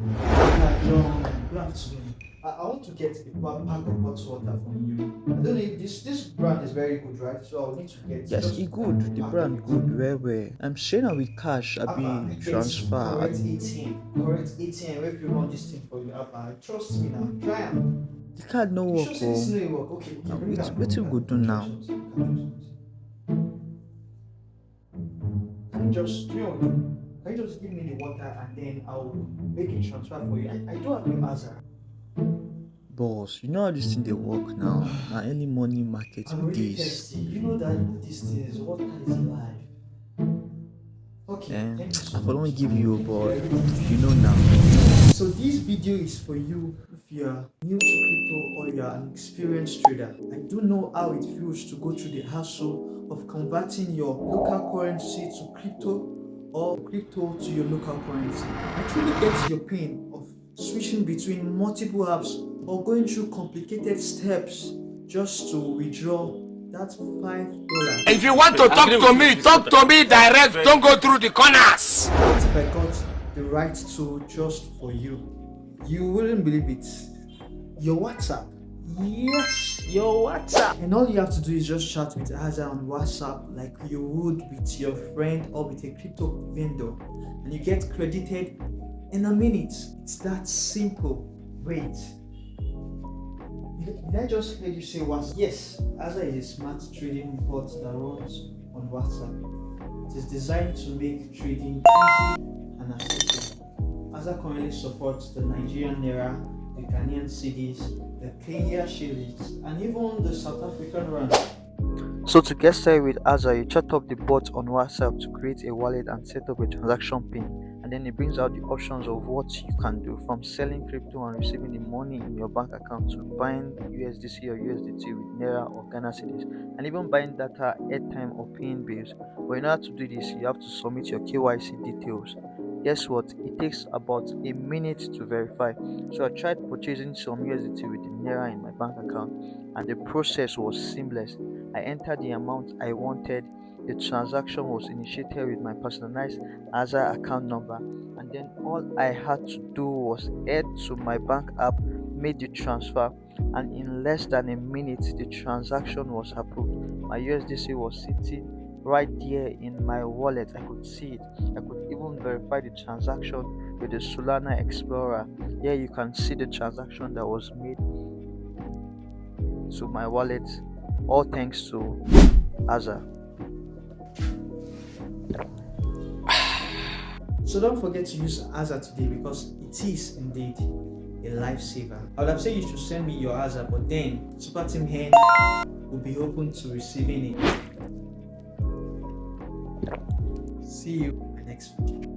Good afternoon. I want to get a pack of hot water from you. I don't know if this brand is very good, right? So I'll need to get Yes, just e a good. The pack of brand it. good. Where I'm sharing am with cash. I Abba, be I get transfer. correct ATM. If you run this thing for you, Abba, trust me now. Try am. The card no You sure work. say this Oh, no work? Okay, now bring wait, am, what you bring go am. do Can try now? something. Can you just do you know, can you just give me the water and then I'll make a transfer for you? I do have your Azza. Boss, you know how this thing they work now. Now any money market I'm with really this. thirsty. You know that these things, water is life. Okay, thank you I so for much. don't give you, Thank you. I but really you appreciate know it. now. You know. So this video is for you if you're new to crypto or you're an experienced trader. I do know how it feels to go through the hassle of converting your local currency to crypto or crypto to your local currency. I truly get your pain of switching between multiple apps or going through complicated steps just to withdraw that $5. If you want to talk to me direct. Don't go through the corners. What if I got the right tool just for you? You wouldn't believe it. Your WhatsApp. Yes, your WhatsApp. And all you have to do is just chat with Azza on WhatsApp like you would with your friend or with a crypto vendor. And you get credited in a minute. It's that simple. Wait. Did I just hear you say WhatsApp? Yes, Azza is a smart trading bot that runs on WhatsApp. It is designed to make trading easy and accessible. Azza currently supports the Nigerian Naira, the Ghanaian cedis, the Kenya shillings, and even the South African rand. So to get started with Azza, you chat up the bot on WhatsApp to create a wallet and set up a transaction pin. And then it brings out the options of what you can do from selling crypto and receiving the money in your bank account to buying USDC or USDT with Naira or Ghana cedis and even buying data, airtime or paying bills. But in order to do this, you have to submit your KYC details. Guess what? It takes about a minute to verify. So I tried purchasing some USDT with the Naira in my bank account and the process was seamless. I entered the amount I wanted. The transaction was initiated with my personalized Azza account number, and then all I had to do was head to my bank app, made the transfer, and in less than a minute, the transaction was approved. My USDC was sitting right there in my wallet. I could see it. I could even verify the transaction with the Solana Explorer. Here you can see the transaction that was made to my wallet, all thanks to Azza. So don't forget to use Azza today because it is indeed a lifesaver. I would have said you should send me your Azza, but then Super Team Hen will be open to receiving it. See you in my next video.